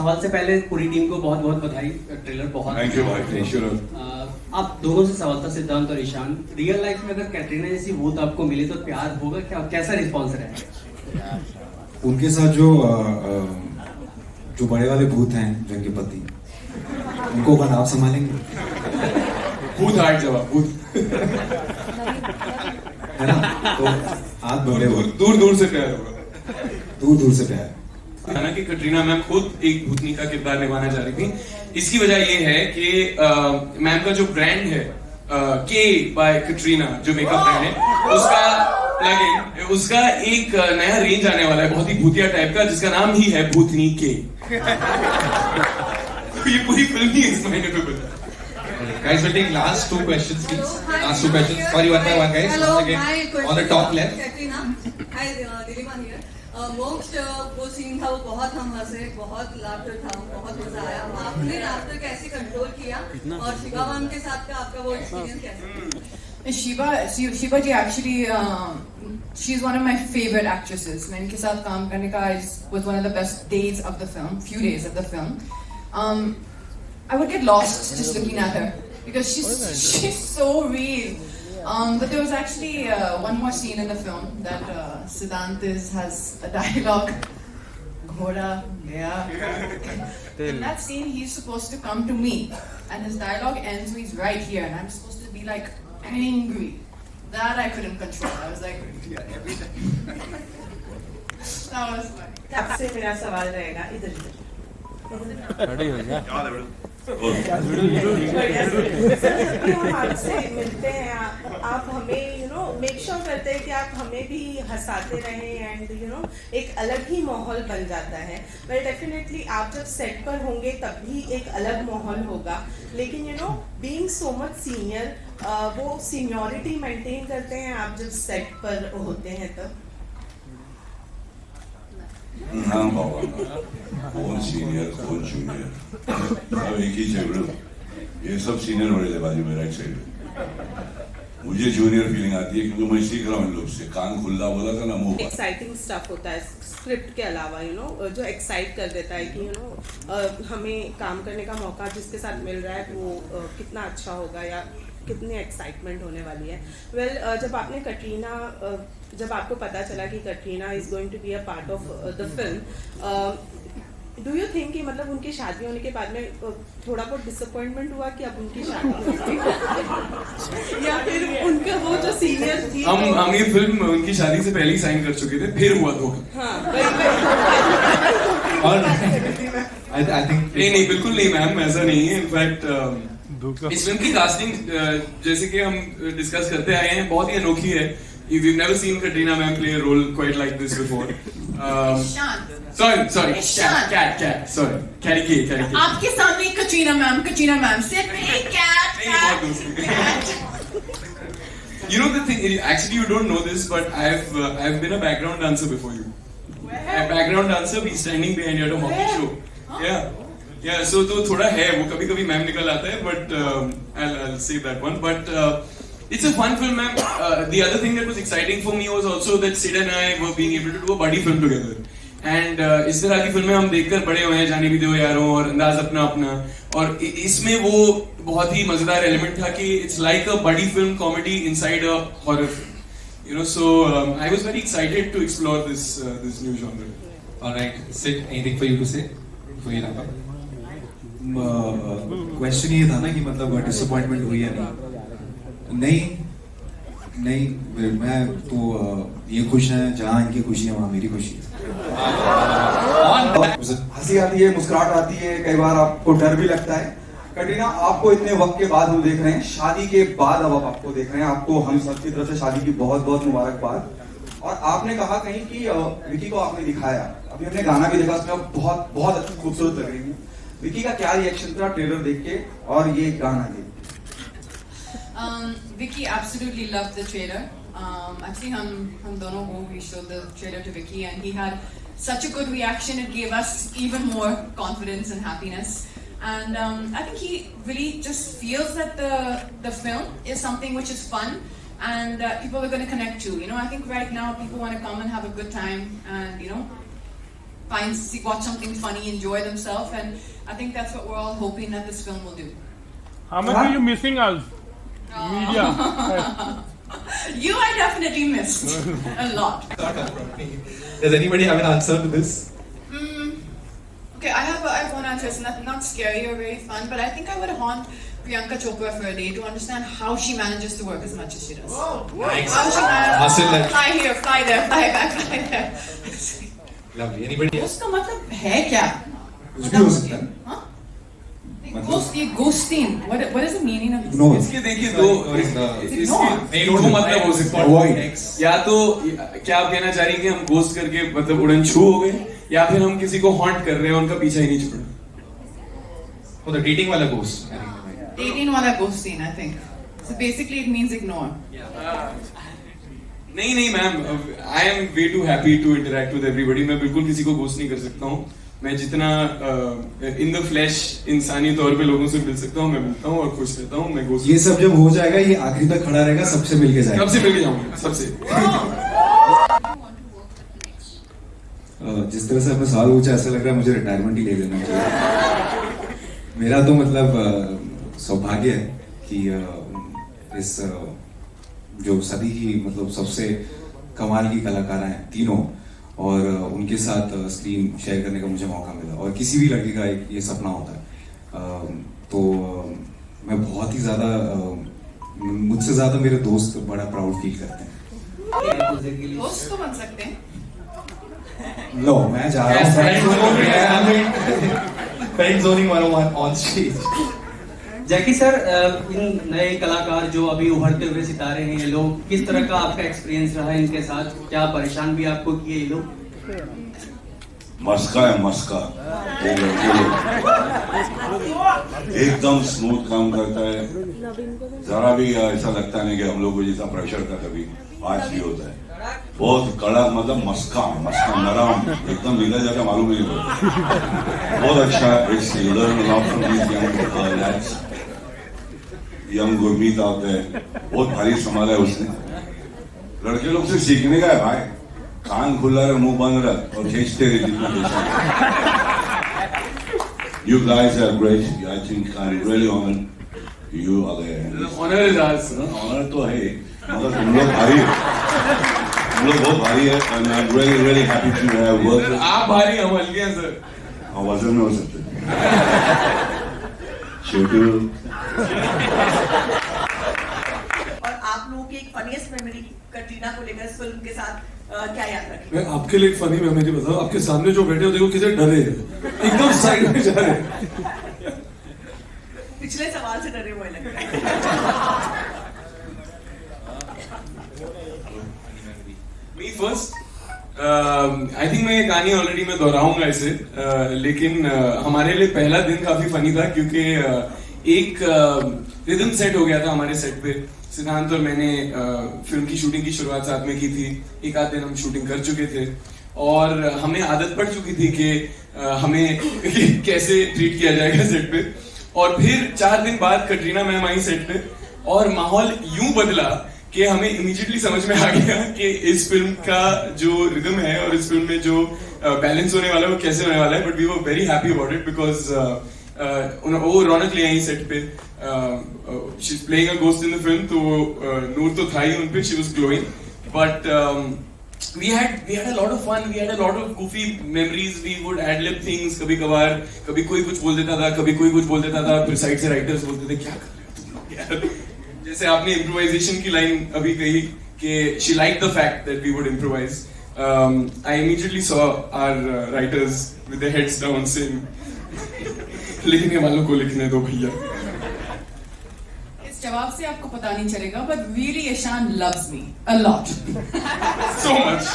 सवाल से पहले पूरी टीम को बहुत बहुत बधाई। ट्रेलर बहुत थैंक यू भाई, थैंक यू। आप दोनों से सवाल था, सिद्धांत और ईशान। रियल लाइफ में अगर कैटरीना जैसी भूत आपको मिले तो प्यार होगा क्या, कैसा रिस्पॉन्स रहेगा? उनके साथ जो बड़े वाले भूत हैं, जो इनके पति, उनको कौन आप संभालेंगे? भूत हार्ट जवाब, भूत है ना? तो हाथ बड़े हो, दूर दूर से प्यार होगा, दूर दूर से प्यार। हालांकि कटरीना मैम खुद एक भूतनी का किरदार निभाना चाह रही थी। इसकी वजह ये है कि मैम का जो ब्रांड है के बाय कटरीना, जो मेकअप ब्रांड है, उसका एक नया रेंज आने वाला है, बहुत ही भूतिया टाइप का, जिसका नाम ही है भूतनी के। तो ये पूरी फिल्म ही इस महीने पे बना। Guys, we'll take last two questions, please. Last two questions. Sorry, one by one, guys. Hello, Once again, my question on the top left. Katrina. Hi, Dilima here. मोक्ष वो सीन था, वो बहुत हम हंसे, बहुत लाफ्टर था, बहुत मजा आया। आपने लाफ्टर कैसे कंट्रोल किया, और शिवा मैम के साथ का आपका वो एक्सपीरियंस कैसा? Shiva ji actually, she's one of my favorite actresses. मैं इनके साथ काम करने का was one of the best days of the film, few days of the film. I would get lost just looking at her because she's so real. But there was actually one more scene in the film that Siddhant has a dialogue. Ghoda, yeah. In that scene, he's supposed to come to me, and his dialogue ends. He's right here, and I'm supposed to be like angry. That I couldn't control. I was like, yeah, every time. That was fun. आपसे मेरा सवाल रहेगा, इधर हम आपसे मिलते हैं, आप हमें मेक श्योर करते हैं कि आप हमें भी हंसाते रहें, एंड एक अलग ही माहौल बन जाता है। वेल डेफिनेटली आप जब सेट पर होंगे तब भी एक अलग माहौल होगा, लेकिन बीइंग सो मच सीनियर, वो सीनियरिटी मेंटेन करते हैं आप जब सेट पर होते हैं तब? हाँ बाबा, कौन सीनियर कौन जूनियर, सब एक ही टेबल। ये सब सीनियर बड़े थे बाजू में राइट साइड। मुझे जूनियर फीलिंग आती है क्योंकि मैं सीख रहा हूँ इन लोग से। कान खुला बोला था ना, मुंह। एक्साइटिंग स्टफ होता है स्क्रिप्ट के अलावा, जो एक्साइट कर देता है कि हमें काम करने का मौका जिसके साथ मिल रहा है वो कितना अच्छा होगा या कितनी एक्साइटमेंट होने वाली है। वेल, जब आपको पता चला कि Katrina is going to be a part of the film, do you think कि मतलब उनकी शादी होने के बाद में थोड़ा बहुत डिसअपॉइंटमेंट हुआ कि अब उनकी शादी होगी या फिर उनका वो जो सीनियर थी? हम ये फिल्म उनकी शादी से पहले ही साइन कर चुके थे, फिर हुआ धोखा। हाँ, और I think नहीं बिल्कुल नहीं मैम, ऐसा नहीं है। इनफैक्ट इस फिल्म की कास्टिंग जैसे कि हम डिस्कस करते आए हैं, बहुत ही अनोखी है। We've never seen Katrina ma'am play a role quite like this before. Sorry, cat. Sorry, Carrie K. आपके सामने कटरीना मैम सेट में एक cat. You know the thing, actually you don't know this, but I've been a background dancer before you. A background dancer be standing behind you at a hockey show. Yeah. So तो थोड़ा है वो, कभी ma'am निकल आता है, but I'll save that one. But it's a fun film, ma'am. The other thing that was exciting for me was also that Sid and I were being able to do a buddy film together. And इस तरह की फिल्में हम देखकर बड़े हुए हैं, जाने भी दो यारों और अंदाज अपना, और इसमें वो बहुत ही मजेदार एलिमेंट था कि it's like a buddy film comedy inside a horror film. So I was very excited to explore this new genre. all right, Sid, anything for you to say before you wrap up? Question ये था ना कि मतलब disappointment हुई है? नहीं, मैं तो ये खुश हैं, जहाँ इनकी खुशी है वहाँ मेरी खुशी है। हंसी आती है, मुस्कुराहट आती है, कई बार आपको डर भी लगता है। कटरीना, आपको इतने वक्त के बाद हम देख रहे हैं, शादी के बाद अब आपको देख रहे हैं, आपको हम सबकी तरफ से शादी की बहुत बहुत मुबारकबाद। और आपने कहा कहीं कि विकी को आपने दिखाया, अभी हमने गाना भी देखा, उसमें बहुत बहुत खूबसूरत लग रही है। विकी का क्या रिएक्शन था ट्रेलर देख के और ये गाना देख के? Vicky absolutely loved the trailer. Actually, हम दोनों को we showed the trailer to Vicky, and he had such a good reaction. It gave us even more confidence and happiness. And I think he really just feels that the film is something which is fun and people are going to connect to. I think right now people want to come and have a good time, and watch something funny, enjoy themselves, and I think that's what we're all hoping that this film will do. How much are you missing us? Media. You I definitely missed a lot. Does anybody have an answer to this? Okay, I have one answer. It's not scary or very fun, but I think I would haunt Priyanka Chopra for a day to understand how she manages to work as much as she does. Nice. How she manages Hustle to that. fly here, fly there, fly back, fly there. Lovely. Anybody else? उसका मतलब है क्या? कुछ भी हो सकता है। हाँ? मतलब- Ghost, ये ghosting. What is the meaning of this? No. इसके देखिए दो नहीं, दो मतलब हो सकते Avoid. हैं। या तो क्या आप कहना चाह रही हैं कि हम घोस्ट करके मतलब उड़न छू हो गए, या फिर हम किसी को हॉन्ट कर रहे हैं उनका पीछा ही नहीं छुड़ रहा। Oh, the dating wala ghost. Dating वाला ghosting, I think. So basically, it means ignore. नहीं ma'am, I am way too happy to interact with everybody. मैं बिल्कुल किसी को घोस्ट नहीं कर सकता हूँ। मैं जितना इन द फ्लैश इंसानी तौर पे लोगों से मिल सकता हूँ मैं मिलता हूँ और खुश रहता हूँ। मैं घोस्ट ये सब जब हो जाएगा ये आखिरी तक खड़ा रहेगा, सबसे मिलके जाएगा। सबसे मिल के जाऊंगा सबसे। जिस तरह से आपने सवाल पूछा ऐसा लग रहा है मुझे रिटायरमेंट ही ले लेना चाहिए। मेरा तो मतलब सौभाग्य है कि इस जो सदी की मतलब सबसे कमाल की कलाकार हैं तीनों, और उनके साथ स्क्रीन शेयर करने का मुझे मौका मिला, और किसी भी लड़के का एक ये सपना होता है। तो मैं बहुत ही ज़्यादा मुझसे ज़्यादा मेरे दोस्त बड़ा प्राउड फील करते हैं। दोस्त तो बन सकते हैं। लो मैं जा रहा हूँ। Friend zoning 101 on stage. Jackie sir, इन नए कलाकार जो अभी उभरते हुए सितारे हैं ये लोग, किस तरह का आपका एक्सपीरियंस रहा है इनके साथ? क्या परेशान भी आपको किए ये लोग? मस्का है मस्का, ये लड़के एकदम स्मूथ काम करता है। जरा भी ऐसा लगता नहीं कि हम लोग को जैसा प्रेशर था कभी आज भी होता है। बहुत कड़क मतलब मस्का नरम, एकदम लीला जाकर मालूम नहीं होता। बहुत अच्छा है। यंग गुरमीत आते हैं, बहुत भारी संभाला है उसने। लड़के लोग से सीखने का है भाई, कान खुला रहे मुंह बंद रहे और खींचते रहे जितना You guys are great. I think I'm really honored. You are there. Honour is ours. Honour तो है, मगर तुम लोग भारी है, तुम लोग बहुत भारी है। And I'm really happy to have worked. आप भारी हम हल्के हैं सर। हाँ, वजन में हो सकते हैं। छोटू और आप लोगों की एक फनीएस्ट मेमोरी कटरीना को लेकर इस फिल्म के साथ क्या याद रखें? मैं आपके लिए एक फनी मेमोरी बताऊं। आपके सामने जो बैठे हो देखो किसे डरे, एकदम साइड में जा रहे। पिछले सवाल से डरे हुए लग रहे हैं। मी फर्स्ट, आई थिंक मैं ये कहानी ऑलरेडी मैं दोहराऊंगा इसे, लेकिन हमारे लिए पहला दिन काफी फनी था क्योंकि एक रिदम सेट हो गया था हमारे सेट पे। सिद्धांत और मैंने फिल्म की शूटिंग की शुरुआत साथ में की थी। एक आध दिन हम शूटिंग कर चुके थे और हमें आदत पड़ चुकी थी कि हमें कैसे ट्रीट किया जाएगा सेट पे। और फिर 4 दिन बाद कटरीना मैम आई सेट पे और माहौल यूं बदला कि हमें इमीडिएटली समझ में आ गया कि इस फिल्म का जो रिदम है और इस फिल्म में जो बैलेंस होने वाला है वो कैसे होने वाला है। But we were very happy about it because वो रौनक ले आई सेट पे। She is playing a ghost in the film, तो नूर तो था ही उन पे, she was glowing. But we had a lot of fun, we had a lot of goofy memories, we would ad-lib things कभी कभार, कभी कोई कुछ बोल देता था, कभी कोई कुछ बोल देता था, फिर साइड से राइटर्स बोलते थे क्या कर रहे हो तुम लोग यार। जैसे आपने इम्प्रोवाइजेशन की लाइन अभी कही कि she liked the fact that we would improvise. I immediately saw our writers with their heads down saying लिखने वालों को लिखने दो भैया। इस जवाब से आपको पता नहीं चलेगा, but really Ishan loves me a lot. So much.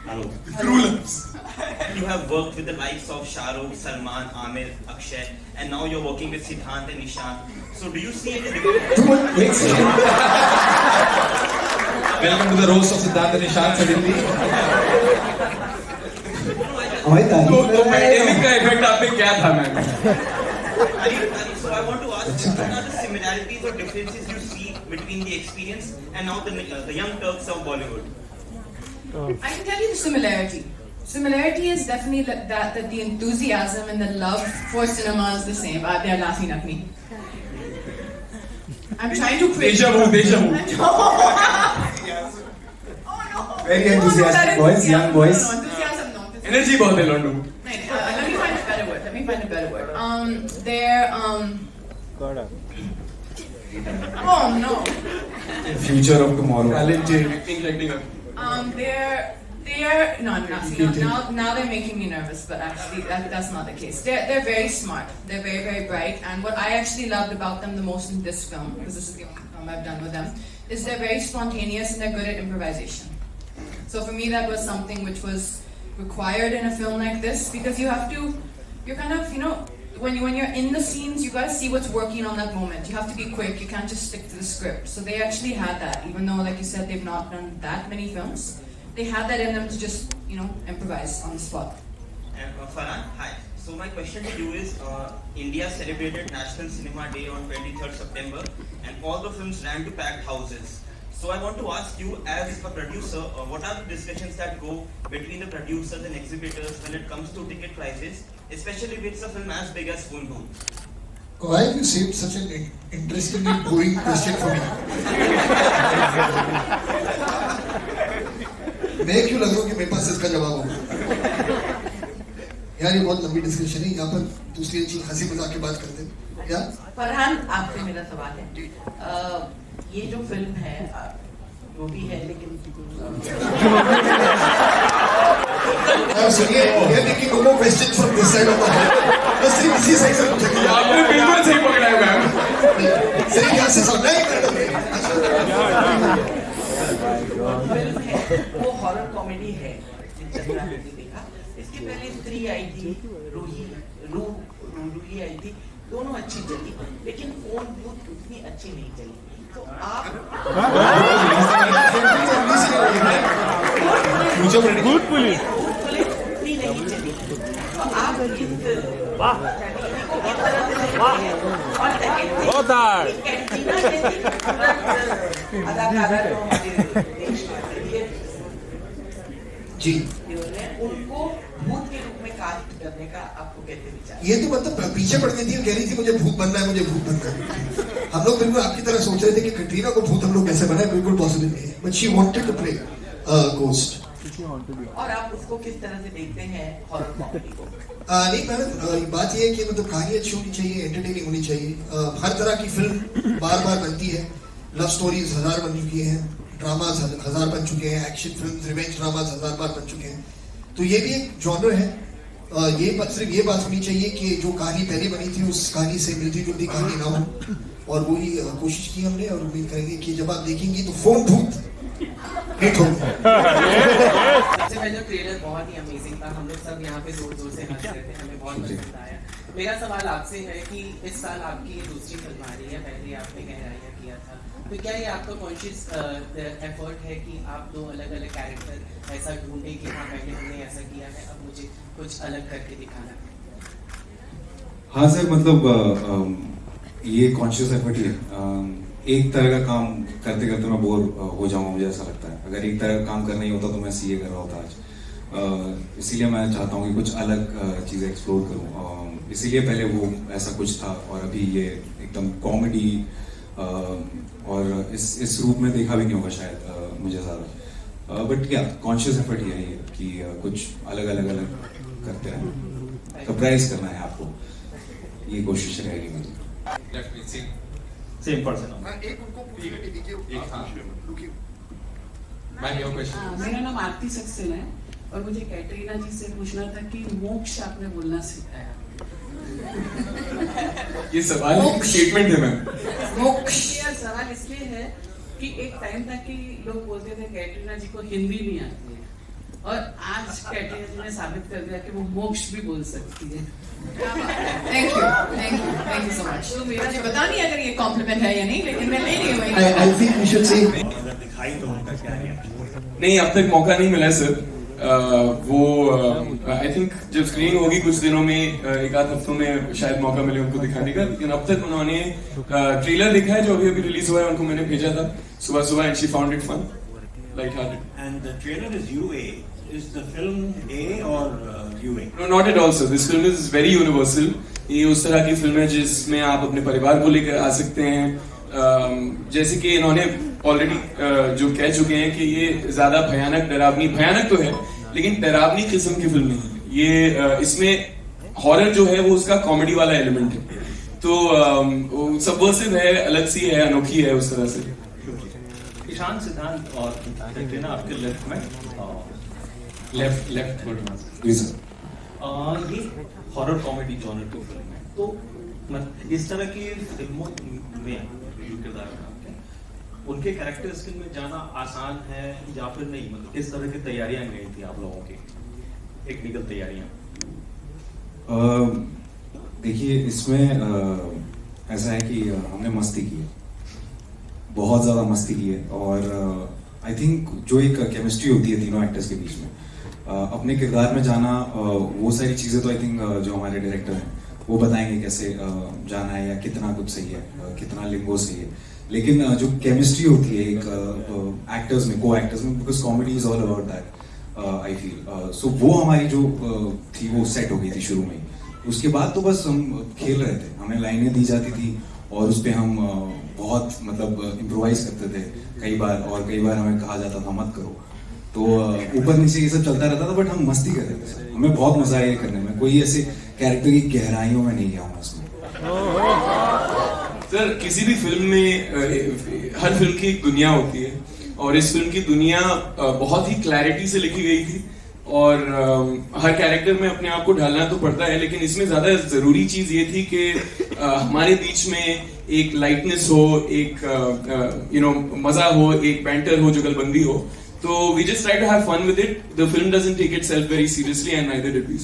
Hello. True loves. You have worked with the likes of Shah Rukh, Salman, Amir, Akshay, and now you're working with Siddhant and Ishan. So do you see any difference? Welcome to the roast of Siddhant and Ishan suddenly. तो pandemic का effect आप पे क्या था ma'am? So I want to ask, what are the similarities or differences you see between the experience and now the young Turks of Bollywood? I can tell you the similarity. Similarity is definitely that the enthusiasm and the love for cinema is the same. They're laughing at me. I'm trying to create. Deja vu. Very enthusiastic boys, young boys. No, enthusiasm, no. Energy बहुत है लॉन्डो. Let me find a better word. They're Oh no. Future of tomorrow. Talented. Acting. They're now they're making me nervous, but actually that's not the case. They're very smart. They're very, very bright. And what I actually loved about them the most in this film, because this is the only film I've done with them, is they're very spontaneous and they're good at improvisation. So for me, that was something which was required in a film like this, because you're kind of, when you're in the scenes, you gotta see what's working on that moment. You have to be quick. You can't just stick to the script. So they actually had that, even though, like you said, they've not done that many films. They have that in them to just, improvise on the spot. Farhan, hi. So my question to you is, India celebrated National Cinema Day on 23rd September, and all the films ran to packed houses. So I want to ask you, as a producer, what are the discussions that go between the producers and exhibitors when it comes to ticket prices, especially if it's a film as big as Phone Booth? Why have you saved such an interestingly boring question for me? मैं क्यों लग रहा हूँ कि मेरे पास इसका जवाब होगा? यार ये बहुत लंबी डिस्कशन है. यहाँ पर दूसरी चीज हंसी मजाक की बात करते हैं. क्या? फरहान, आपसे मेरा सवाल है. ये जो फिल्म है, जो भी है, लेकिन सुनिए, ये देखिए no more question from this side of the head. बस सिर्फ इसी साइड से पूछेंगे. आपने बिल्कुल सही पकड़ा है मैम. सही क्या से समझा है? फिल्म है वो हॉरर कॉमेडी है. जितना हमने देखा, इसके पहले स्त्री आई थी, रूही आई थी, दोनों अच्छी चली, लेकिन फोन बूथ उतनी अच्छी नहीं चली. तो आप गुड पुलिस उतनी नहीं चली. तो आप जी उनको भूत के रूप में कास्ट करने का आपको कैसे विचार? ये तो मतलब पीछे पड़ गई थी और कह रही थी मुझे भूत बनना है, मुझे भूत बनना है. हम लोग बिल्कुल आपकी तरह सोच रहे थे कि कटरीना को भूत हम लोग कैसे बनाए. बिल्कुल पॉसिबल नहीं है. But she wanted to play ghost. और आप उसको किस तरह से देखते हैं हॉरर कॉमेडी को? नहीं मैडम, बात ये है कि मतलब कहानी अच्छी होनी चाहिए, एंटरटेनिंग होनी चाहिए. हर तरह की फिल्म बार बार बनती है. लव स्टोरीज 1000 बन चुकी हैं, ड्रामाज 1000 बन चुके हैं, एक्शन फिल्म रिवेंज ड्रामाज 1000 बार बन चुके हैं. तो ये भी एक जॉनर है. सिर्फ ये बात होनी चाहिए कि जो कहानी पहले बनी थी उस कहानी से मिलती जुलती कहानी ना हो. और वही कोशिश की हमने, और उम्मीद करेंगे कि जब आप देखेंगी तो फोन भूत हिट होगा. सबसे पहले ट्रेलर बहुत ही अमेजिंग था. हम लोग सब यहाँ पे जोर जोर से हंस रहे थे. हमें बहुत पसंद आया. मेरा सवाल आपसे है कि इस साल आपकी दूसरी फिल्म आ रही है. पहले आपने गहराइयाँ किया था, तो क्या ये आपका कॉन्शियस एफर्ट है कि आप दो अलग अलग कैरेक्टर ऐसा ढूंढे कि हाँ पहले हमने ऐसा किया है, अब मुझे कुछ अलग करके दिखाना है? हाँ सर, मतलब ये कॉन्शियस एफर्ट ही है. एक तरह का काम करते करते मैं बोर हो जाऊंगा, मुझे ऐसा लगता है. अगर एक तरह का काम करना ही होता तो मैं सीए कर रहा होता आज. इसीलिए मैं चाहता हूँ कि कुछ अलग चीज़ें एक्सप्लोर करूँ. इसीलिए पहले वो ऐसा कुछ था, और अभी ये एकदम कॉमेडी और इस रूप में देखा भी नहीं होगा शायद मुझे ज़्यादा. बट क्या कॉन्शियस एफर्ट ही है कि कुछ अलग करते रहें. सरप्राइज करना है आपको, ये कोशिश रहेगी मेरी. Same person. मेरा नाम आरती सक्सेना है, और मुझे कैटरीना जी से पूछना था कि मोक्ष आपने बोलना सिखाया. ये सवाल स्टेटमेंट है मैम. मोक्ष सवाल इसलिए है कि एक टाइम था कि लोग बोलते थे कैटरीना जी को हिंदी नहीं आती है, और आज कैटरीना जी ने साबित कर दिया कि वो मोक्ष भी बोल सकती है. Thank you so much. तो मुझे पता नहीं अगर ये कॉम्प्लीमेंट है या नहीं, लेकिन मैं ले रही हूँ. I think we should say दिखाई तो उनका क्या है? नहीं, अब तक मौका नहीं मिला सर. वो आई थिंक जब स्क्रीनिंग होगी कुछ दिनों में, एक आध हफ्तों में शायद मौका मिले उनको दिखाने का. लेकिन अब तक उन्होंने ट्रेलर दिखा है जो अभी रिलीज हुआ है, उनको मैंने भेजा था सुबह, and she found it fun, light hearted. and the trailer is UA. Is the film A or UA? No, not at all, sir. This film is very universal. ये उस तरह की फिल्म है जिसमें आप अपने परिवार को लेकर आ सकते हैं. जैसे कि इन्होंने ऑलरेडी जो कह चुके हैं कि ये ज्यादा डरावनी भयानक तो है, लेकिन डरावनी किस्म की फिल्म नहीं है. ये इसमें हॉरर जो है वो उसका कॉमेडी वाला एलिमेंट है. तो सबवर्सिव है, अलग सी है, अनोखी है उस तरह से. ईशान, सिद्धांत और कैटरीना आपके लेफ्ट में लेफ्ट ये हॉरर कॉमेडी जॉनर की फिल्म है. तो इस तरह की फिल्मों में जो किरदार करते हैं उनके कैरेक्टर स्किल में जाना आसान है या फिर नहीं? मतलब किस तरह की तैयारियां गई थी आप लोगों की, टेक्निकल तैयारियां? देखिए, इसमें ऐसा है कि हमने मस्ती की है, बहुत ज्यादा मस्ती की है. और आई थिंक जो एक केमिस्ट्री होती है तीनों एक्टर्स के बीच में, अपने किरदार में जाना, वो सारी चीजें तो आई थिंक जो हमारे डायरेक्टर हैं वो बताएंगे कैसे जाना है या कितना कुछ सही है, कितना लिंगो सही है. लेकिन जो केमिस्ट्री होती है एक एक्टर्स में, को एक्टर्स में, because comedy is all about that I feel. So वो हमारी जो थी वो सेट हो गई थी शुरू में. उसके बाद तो बस हम खेल रहे थे, हमें लाइनें दी जाती थी और उस पर हम बहुत मतलब इम्प्रोवाइज करते थे कई बार, और कई बार हमें कहा जाता था मत करो. तो ऊपर नीचे ये सब चलता रहता था, बट हम मस्ती कर रहे थे. हमें बहुत मजा आया करने में. कोई ऐसे कैरेक्टर की गहराइयों में नहीं गया हूँ इसमें. सर, किसी भी फिल्म में हर फिल्म की एक दुनिया होती है, और इस फिल्म की दुनिया बहुत ही क्लैरिटी से लिखी गई थी. और हर कैरेक्टर में अपने आप को ढालना तो पड़ता है, लेकिन इसमें ज्यादा जरूरी चीज ये थी कि हमारे बीच में एक लाइटनेस हो, एक मजा हो, एक बैंटर हो, जुगलबंदी हो. तो we just try to have fun with it. The film doesn't take itself very seriously, and neither did we.